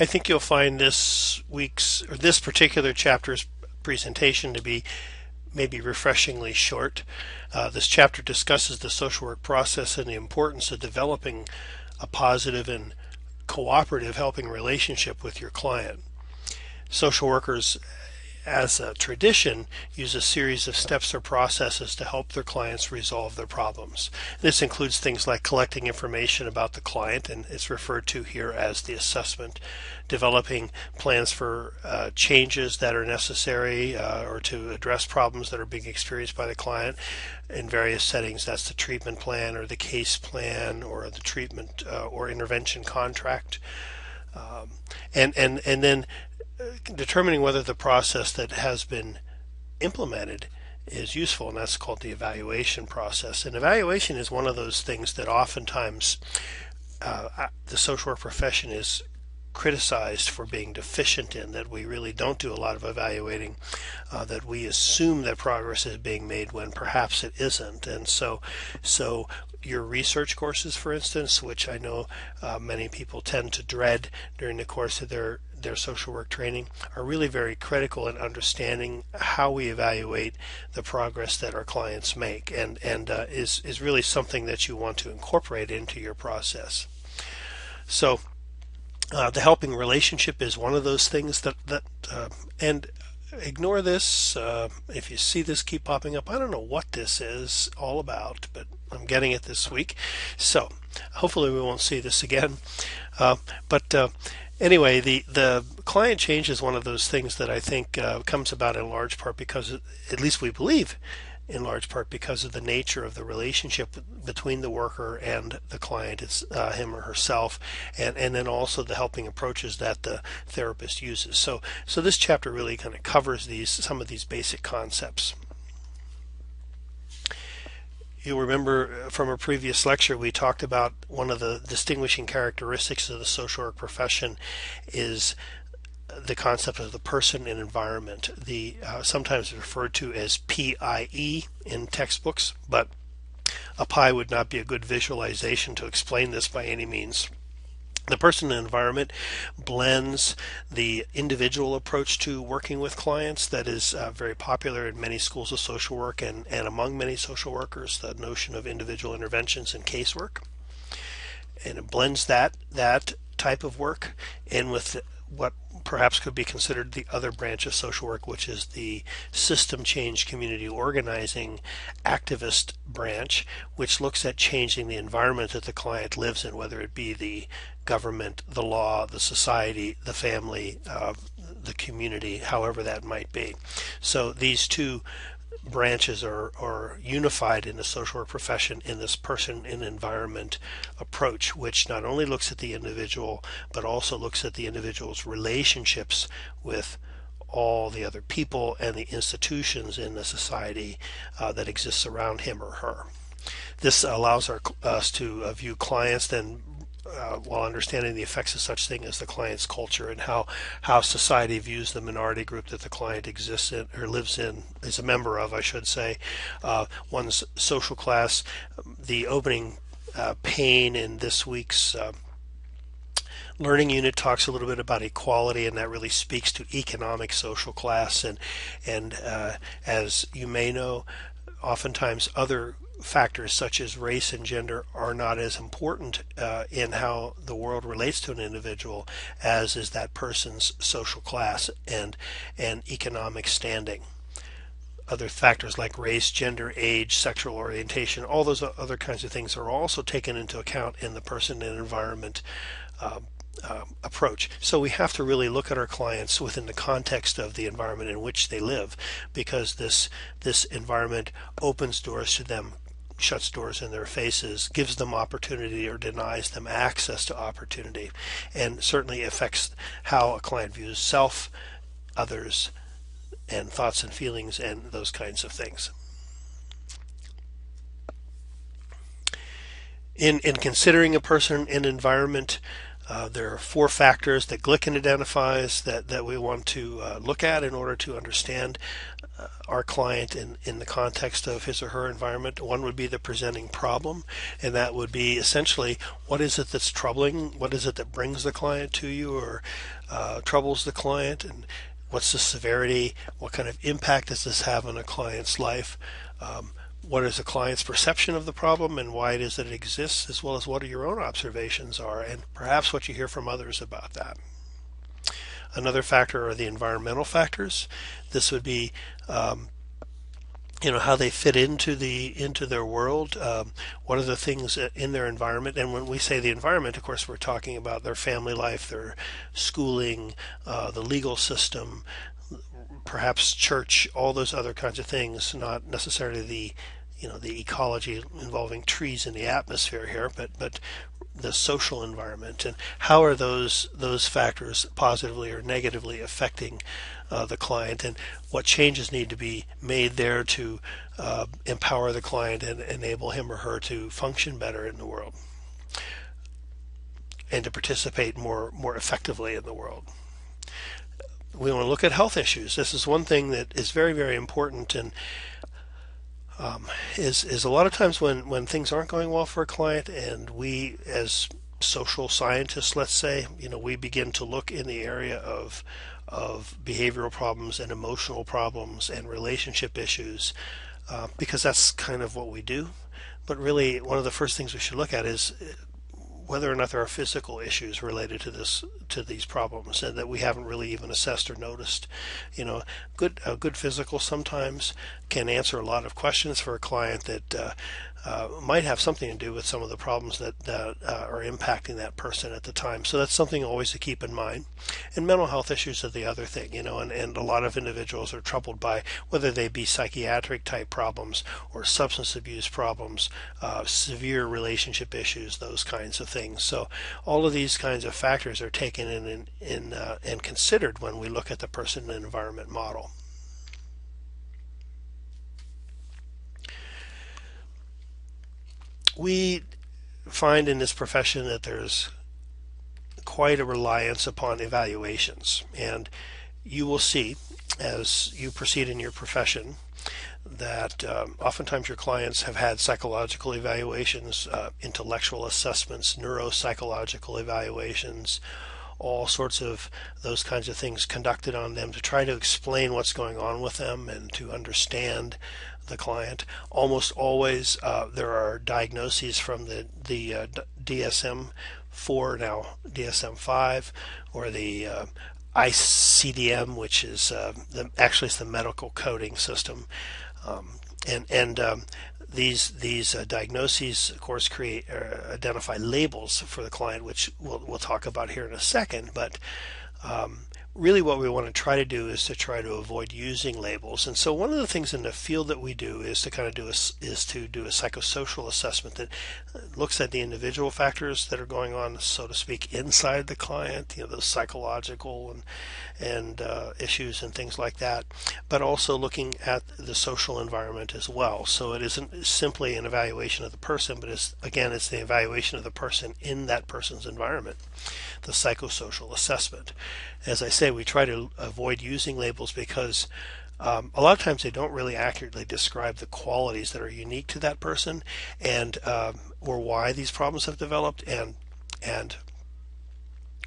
I think you'll find this particular chapter's presentation to be maybe refreshingly short. This chapter discusses the social work process and the importance of developing a positive and cooperative helping relationship with your client. Social workers, as a tradition, use a series of steps or processes to help their clients resolve their problems. This includes things like collecting information about the client, and it's referred to here as the assessment, developing plans for changes that are necessary or to address problems that are being experienced by the client in various settings. That's the treatment plan or the case plan or the treatment or intervention contract. And then determining whether the process that has been implemented is useful, and that's called the evaluation process. And evaluation is one of those things that oftentimes the social work profession is criticized for being deficient in, that we really don't do a lot of evaluating, that we assume that progress is being made when perhaps it isn't. And so your research courses, for instance, which I know many people tend to dread during the course of their social work training, are really very critical in understanding how we evaluate the progress that our clients make, and is really something that you want to incorporate into your process. So the helping relationship is one of those things and ignore this. If you see this keep popping up, I don't know what this is all about, but I'm getting it this week. So hopefully we won't see this again. But anyway, the client change is one of those things that I think comes about in large part because, at least we believe, in large part because of the nature of the relationship between the worker and the client. It's him or herself, and then also the helping approaches that the therapist uses. So this chapter really kind of covers some of these basic concepts. You'll remember from a previous lecture we talked about one of the distinguishing characteristics of the social work profession is the concept of the person and environment, sometimes referred to as PIE in textbooks, but a pie would not be a good visualization to explain this by any means. The person and environment blends the individual approach to working with clients that is very popular in many schools of social work and among many social workers, the notion of individual interventions and casework. And it blends that type of work in with what perhaps could be considered the other branch of social work, which is the system change community organizing activist branch, which looks at changing the environment that the client lives in, whether it be the government, the law, the society, the family, the community, however that might be. So these two branches are unified in the social work profession in this person and environment approach, which not only looks at the individual but also looks at the individual's relationships with all the other people and the institutions in the society that exists around him or her. This allows us to view clients then while understanding the effects of such thing as the client's culture and how society views the minority group that the client exists in or lives in, is a member of, I should say, one's social class. The opening pane in this week's learning unit talks a little bit about equality, and that really speaks to economic social class, and as you may know, oftentimes other factors such as race and gender are not as important in how the world relates to an individual as is that person's social class and economic standing. Other factors like race, gender, age, sexual orientation, all those other kinds of things are also taken into account in the person and environment approach. So we have to really look at our clients within the context of the environment in which they live, because this environment opens doors to them, shuts doors in their faces, gives them opportunity or denies them access to opportunity, and certainly affects how a client views self, others, and thoughts and feelings and those kinds of things. In considering a person and environment, There are four factors that Glicken identifies that we want to look at in order to understand our client in the context of his or her environment. One would be the presenting problem, and that would be essentially what is it that's troubling, what is it that brings the client to you or troubles the client, and what's the severity, what kind of impact does this have on a client's life, what is the client's perception of the problem and why it is that it exists, as well as what your own observations are and perhaps what you hear from others about that. Another factor are the environmental factors. This would be how they fit into their world. What are the things in their environment? And when we say the environment, of course, we're talking about their family life, their schooling, the legal system, perhaps church, all those other kinds of things. Not necessarily the ecology involving trees in the atmosphere here, but the social environment, and how are those factors positively or negatively affecting the client, and what changes need to be made there to empower the client and enable him or her to function better in the world and to participate more effectively in the world. We want to look at health issues. This is one thing that is very, very important, and is a lot of times when things aren't going well for a client, and we as social scientists, let's say, we begin to look in the area of behavioral problems and emotional problems and relationship issues, because that's kind of what we do. But really, one of the first things we should look at is whether or not there are physical issues related to these problems, and that we haven't really even assessed or noticed. A good physical sometimes can answer a lot of questions for a client that might have something to do with some of the problems that are impacting that person at the time. So that's something always to keep in mind. And mental health issues are the other thing, and a lot of individuals are troubled by whether they be psychiatric type problems or substance abuse problems, severe relationship issues, those kinds of things. So all of these kinds of factors are taken in and considered when we look at the person and environment model. We find in this profession that there's quite a reliance upon evaluations, and you will see as you proceed in your profession that oftentimes your clients have had psychological evaluations, intellectual assessments, neuropsychological evaluations, all sorts of those kinds of things conducted on them to try to explain what's going on with them and to understand the client. Almost always there are diagnoses from the DSM-4, now DSM-5, or the ICDM, which is actually it's the medical coding system, these diagnoses, of course, identify labels for the client, which we'll talk about here in a second. But really what we want to try to do is to try to avoid using labels. And so one of the things in the field that we do is to do a psychosocial assessment that looks at the individual factors that are going on, so to speak, inside the client, those psychological and issues and things like that, but also looking at the social environment as well. So it isn't simply an evaluation of the person, but it's the evaluation of the person in that person's environment, the psychosocial assessment. As I say, we try to avoid using labels because a lot of times they don't really accurately describe the qualities that are unique to that person, and or why these problems have developed. And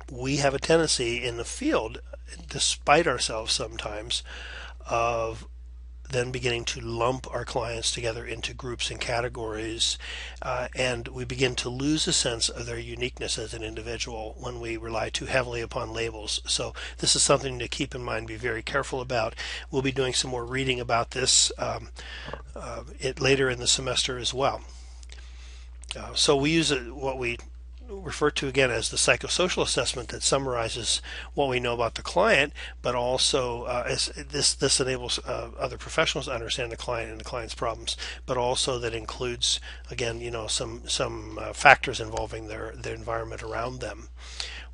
we have a tendency in the field, despite ourselves sometimes, of then beginning to lump our clients together into groups and categories, and we begin to lose a sense of their uniqueness as an individual when we rely too heavily upon labels. So this is something to keep in mind, be very careful about. We'll be doing some more reading about this later in the semester as well. So we use what we refer to again as the psychosocial assessment that summarizes what we know about the client, but also as this enables other professionals to understand the client and the client's problems, but also that includes again some factors involving their environment around them.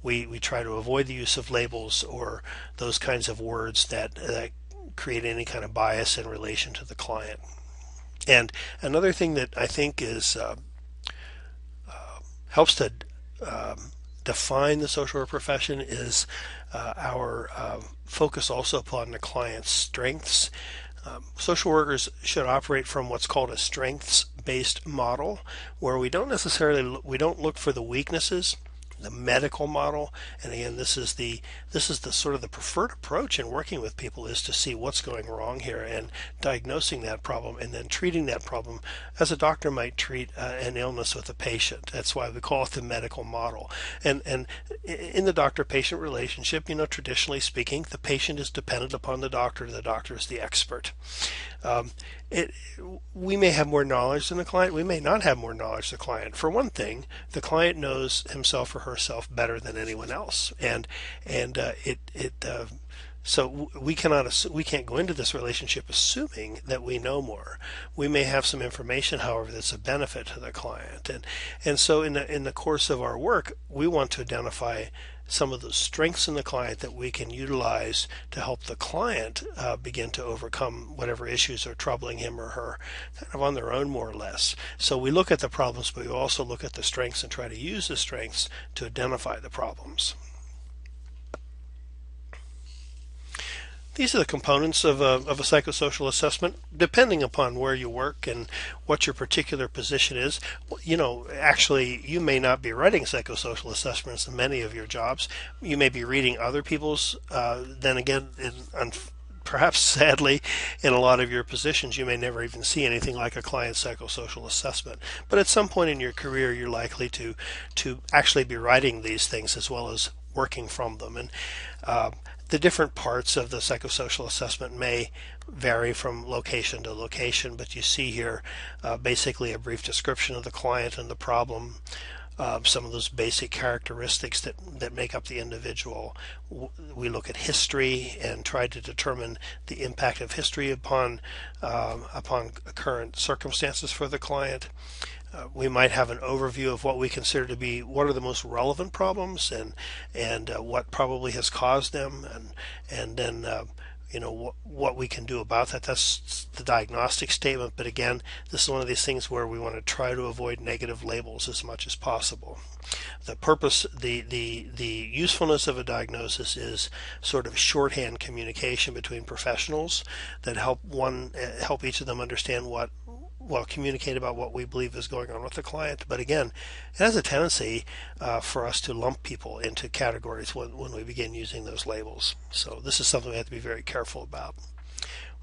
We try to avoid the use of labels or those kinds of words that create any kind of bias in relation to the client. And another thing that I think is helps to define the social work profession is our focus also upon the client's strengths. Social workers should operate from what's called a strengths-based model, where we don't look for the weaknesses, the medical model. And again, this is the sort of the preferred approach in working with people, is to see what's going wrong here and diagnosing that problem and then treating that problem as a doctor might treat an illness with a patient. That's why we call it the medical model. And in the doctor-patient relationship, traditionally speaking, the patient is dependent upon the doctor is the expert. We may have more knowledge than the client. We may not have more knowledge than the client. For one thing, the client knows himself or herself better than anyone else, so we can't go into this relationship assuming that we know more. We may have some information, however, that's a benefit to the client, and so in the course of our work, we want to identify some of the strengths in the client that we can utilize to help the client begin to overcome whatever issues are troubling him or her, kind of on their own, more or less. So we look at the problems, but we also look at the strengths and try to use the strengths to identify the problems. These are the components of a psychosocial assessment, depending upon where you work and what your particular position is. Actually, you may not be writing psychosocial assessments in many of your jobs. You may be reading other people's. Then again, perhaps sadly, in a lot of your positions, you may never even see anything like a client psychosocial assessment. But at some point in your career, you're likely to actually be writing these things as well as working from them. And the different parts of the psychosocial assessment may vary from location to location, but you see here basically a brief description of the client and the problem, some of those basic characteristics that make up the individual. We look at history and try to determine the impact of history upon current circumstances for the client. We might have an overview of what we consider to be what are the most relevant problems and what probably has caused them, and then what we can do about that. That's the diagnostic statement. But again, this is one of these things where we want to try to avoid negative labels as much as possible. The purpose, the usefulness of a diagnosis is sort of shorthand communication between professionals that help each of them understand communicate about what we believe is going on with the client. But again, it has a tendency for us to lump people into categories when we begin using those labels. So this is something we have to be very careful about.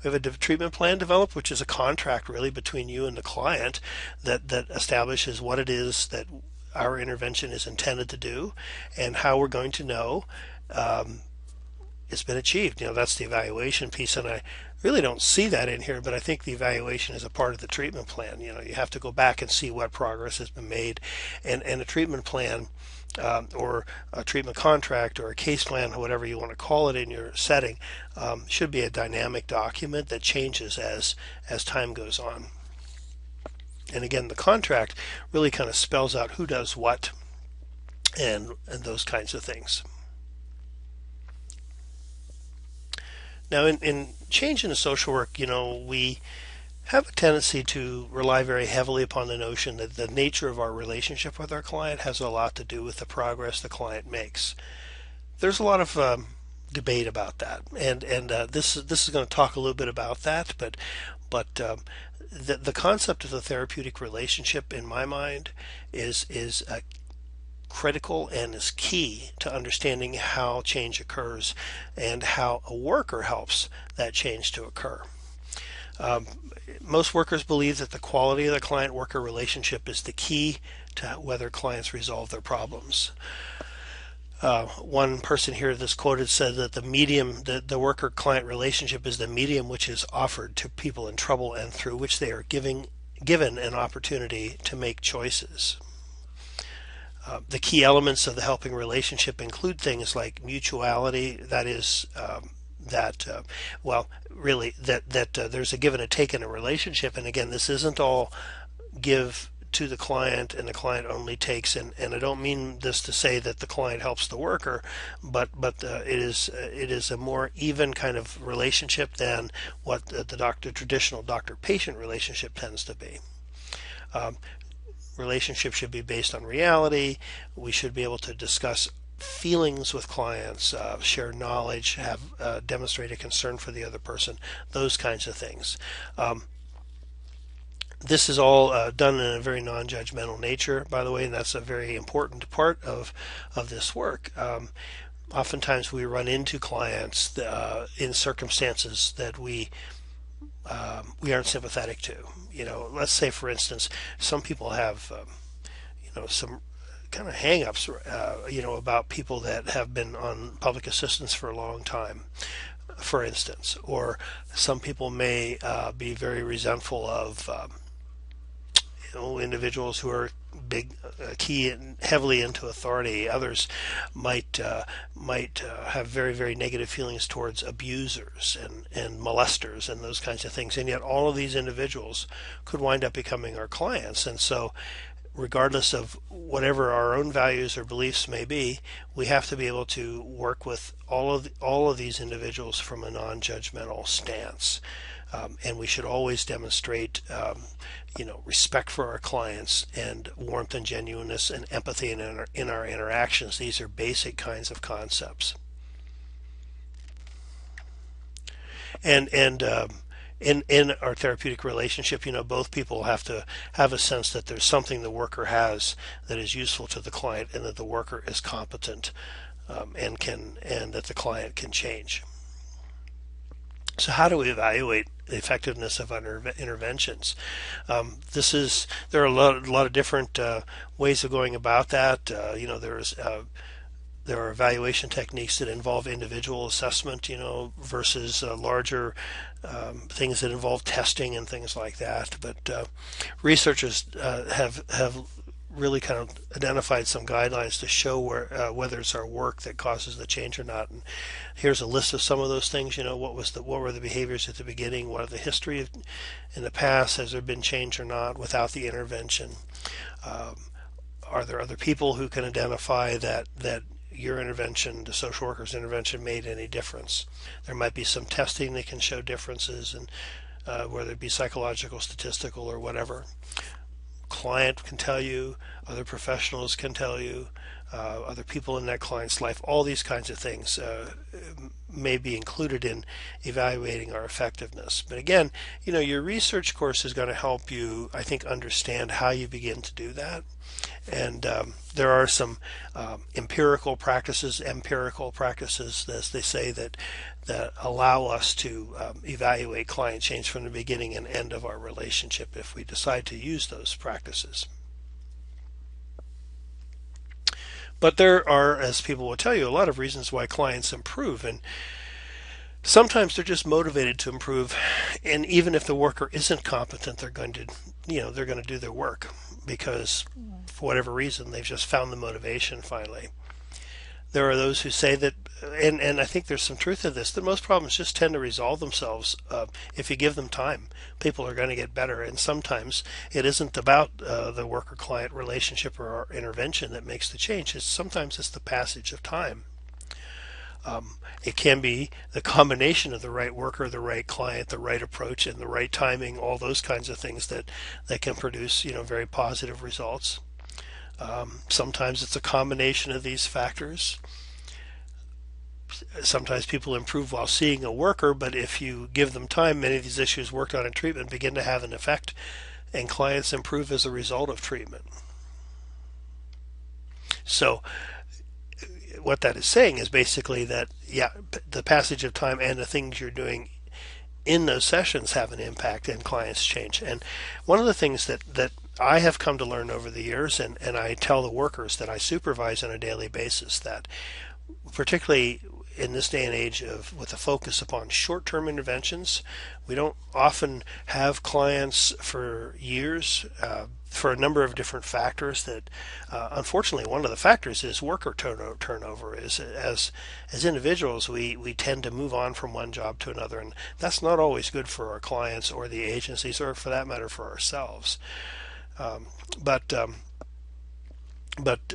We have a treatment plan developed, which is a contract really between you and the client that establishes what it is that our intervention is intended to do and how we're going to know it's been achieved. That's the evaluation piece, and I really don't see that in here, but I think the evaluation is a part of the treatment plan. You have to go back and see what progress has been made, and a treatment plan or a treatment contract or a case plan, whatever you want to call it in your setting, should be a dynamic document that changes as time goes on. And again, the contract really kind of spells out who does what and those kinds of things. Now, in change in the social work, we have a tendency to rely very heavily upon the notion that the nature of our relationship with our client has a lot to do with the progress the client makes. There's a lot of debate about that, and this is going to talk a little bit about that, but the concept of the therapeutic relationship, in my mind, is critical and is key to understanding how change occurs and how a worker helps that change to occur. Most workers believe that the quality of the client-worker relationship is the key to whether clients resolve their problems. One person here that's quoted said that the worker-client relationship is the medium which is offered to people in trouble and through which they are given an opportunity to make choices. The key elements of the helping relationship include things like mutuality, that is, there's a give and a take in a relationship. And again, this isn't all give to the client and the client only takes. And I don't mean this to say that the client helps the worker, but it is a more even kind of relationship than what the traditional doctor-patient relationship tends to be. Relationships should be based on reality. We should be able to discuss feelings with clients, share knowledge, have demonstrate a concern for the other person, those kinds of things. This is all done in a very non-judgmental nature, by the way, and that's a very important part of this work. Oftentimes we run into clients in circumstances that we aren't sympathetic to. Let's say, for instance, some people have some kind of hang-ups, about people that have been on public assistance for a long time, for instance, or some people may be very resentful of individuals who are key and heavily into authority. Others might have very, very negative feelings towards abusers and molesters and those kinds of things. And yet all of these individuals could wind up becoming our clients. And so regardless of whatever our own values or beliefs may be, we have to be able to work with all of these individuals from a non-judgmental stance. And we should always demonstrate, respect for our clients and warmth and genuineness and empathy in our interactions. These are basic kinds of concepts. And in our therapeutic relationship, both people have to have a sense that there's something the worker has that is useful to the client, and that the worker is competent, and that the client can change. So how do we evaluate the effectiveness of our interventions? There are a lot of different ways of going about that. There are evaluation techniques that involve individual assessment, versus larger things that involve testing and things like that. But researchers have really kind of identified some guidelines to show whether it's our work that causes the change or not. And here's a list of some of those things. What were the behaviors at the beginning? What are the history in the past? Has there been change or not without the intervention? Are there other people who can identify that your intervention, the social worker's intervention, made any difference? There might be some testing that can show differences, and whether it be psychological, statistical, or whatever. Client can tell you, other professionals can tell you, other people in that client's life. All these kinds of things may be included in evaluating our effectiveness. But again, your research course is going to help you, I think, understand how you begin to do that. And there are some empirical practices, as they say, that allow us to evaluate client change from the beginning and end of our relationship if we decide to use those practices. But there are, as people will tell you, a lot of reasons why clients improve, and sometimes they're just motivated to improve, and even if the worker isn't competent, they're going to do their work because for whatever reason they've just found the motivation finally. There are those who say that, and I think there's some truth to this, that most problems just tend to resolve themselves if you give them time. People are going to get better, and sometimes it isn't about the worker-client relationship or our intervention that makes the change. Sometimes it's the passage of time. It can be the combination of the right worker, the right client, the right approach, and the right timing, all those kinds of things that can produce very positive results. Sometimes it's a combination of these factors. Sometimes people improve while seeing a worker, but if you give them time, many of these issues worked on in treatment begin to have an effect, and clients improve as a result of treatment. So what that is saying is basically that, the passage of time and the things you're doing in those sessions have an impact, and clients change. And one of the things that I have come to learn over the years, and I tell the workers that I supervise on a daily basis, that particularly in this day and age with a focus upon short-term interventions, we don't often have clients for years for a number of different factors. That unfortunately, one of the factors is worker turnover. As individuals, we tend to move on from one job to another, and that's not always good for our clients or the agencies, or for that matter for ourselves. But But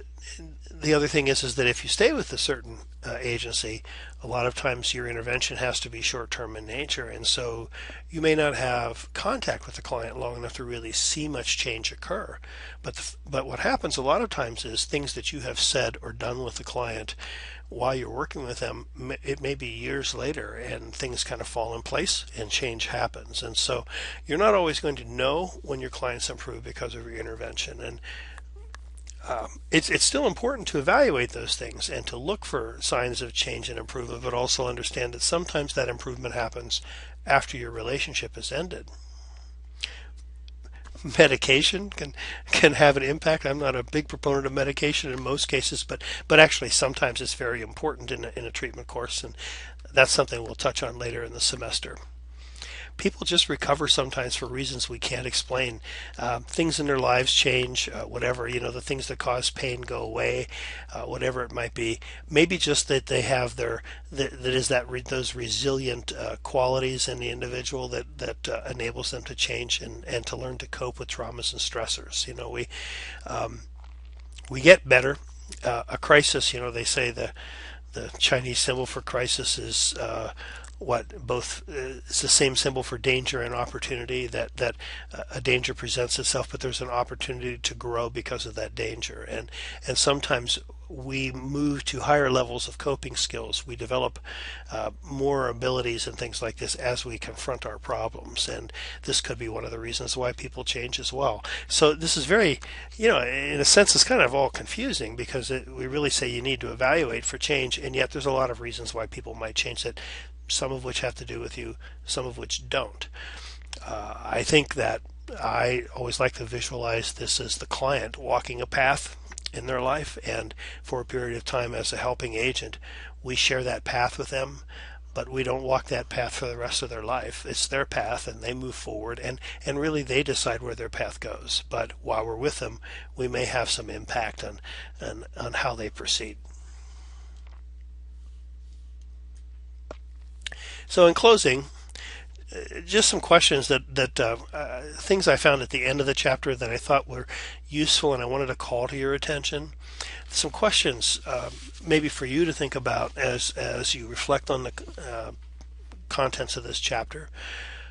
the other thing is that if you stay with a certain agency, a lot of times your intervention has to be short-term in nature, and so you may not have contact with the client long enough to really see much change occur. But what happens a lot of times is things that you have said or done with the client while you're working with them, it may be years later, and things kind of fall in place and change happens. And so you're not always going to know when your clients improve because of your intervention. And it's still important to evaluate those things and to look for signs of change and improvement, but also understand that sometimes that improvement happens after your relationship has ended. Medication can have an impact. I'm not a big proponent of medication in most cases, but actually sometimes it's very important in a treatment course, and that's something we'll touch on later in the semester. People just recover sometimes for reasons we can't explain. Things in their lives change, whatever, the things that cause pain go away, whatever it might be. Maybe just that they have those resilient qualities in the individual that enables them to change and to learn to cope with traumas and stressors. We get better. A crisis, they say the Chinese symbol for crisis is it's the same symbol for danger and opportunity, that a danger presents itself, but there's an opportunity to grow because of that danger. And sometimes we move to higher levels of coping skills. We develop more abilities and things like this as we confront our problems. And this could be one of the reasons why people change as well. So this is very, in a sense, it's kind of all confusing because we really say you need to evaluate for change, and yet there's a lot of reasons why people might change that, some of which have to do with you, some of which don't. I think that I always like to visualize this as the client walking a path in their life, and for a period of time as a helping agent, we share that path with them, but we don't walk that path for the rest of their life. It's their path, and they move forward, and really they decide where their path goes. But while we're with them, we may have some impact on how they proceed. So in closing, just some questions that things I found at the end of the chapter that I thought were useful and I wanted to call to your attention. Some questions maybe for you to think about as you reflect on the contents of this chapter.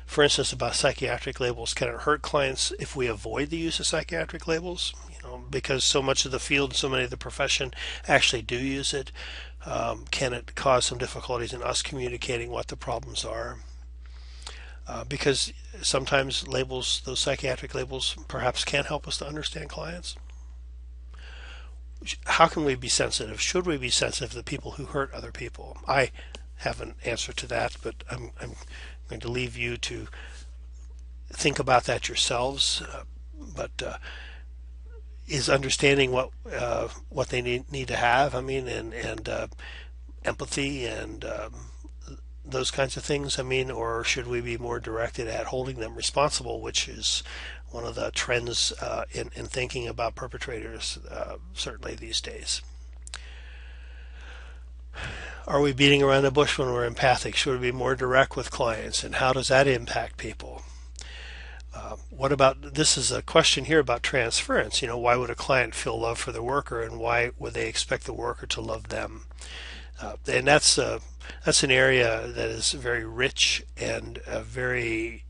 For instance, about psychiatric labels. Can it hurt clients if we avoid the use of psychiatric labels? Because so much of the field, so many of the profession actually do use it. Can it cause some difficulties in us communicating what the problems are? Because sometimes labels, those psychiatric labels, perhaps can't help us to understand clients. How can we be sensitive? Should we be sensitive to people who hurt other people? I have an answer to that, but I'm going to leave you to think about that yourselves. But is understanding what they need to have. And empathy and those kinds of things. Or should we be more directed at holding them responsible, which is one of the trends in thinking about perpetrators, certainly these days. Are we beating around the bush when we're empathic? Should we be more direct with clients, and how does that impact people? What about, this is a question here about transference. Why would a client feel love for the worker, and why would they expect the worker to love them? And that's an area that is very rich and very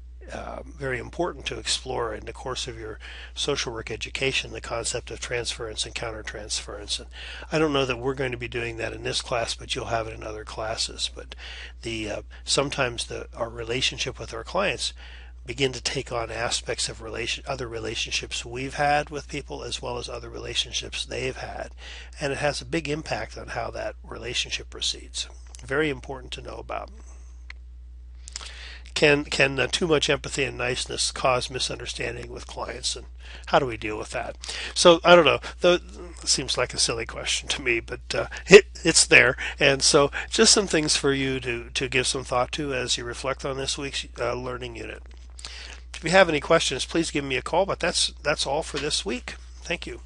important to explore in the course of your social work education, the concept of transference and countertransference. And I don't know that we're going to be doing that in this class, but you'll have it in other classes. But sometimes our relationship with our clients begin to take on aspects of other relationships we've had with people, as well as other relationships they've had, and it has a big impact on how that relationship proceeds. Very important to know about. Can too much empathy and niceness cause misunderstanding with clients, and how do we deal with that? So I don't know. It seems like a silly question to me, but it's there. And so just some things for you to give some thought to as you reflect on this week's learning unit. If you have any questions, please give me a call, but that's all for this week. Thank you.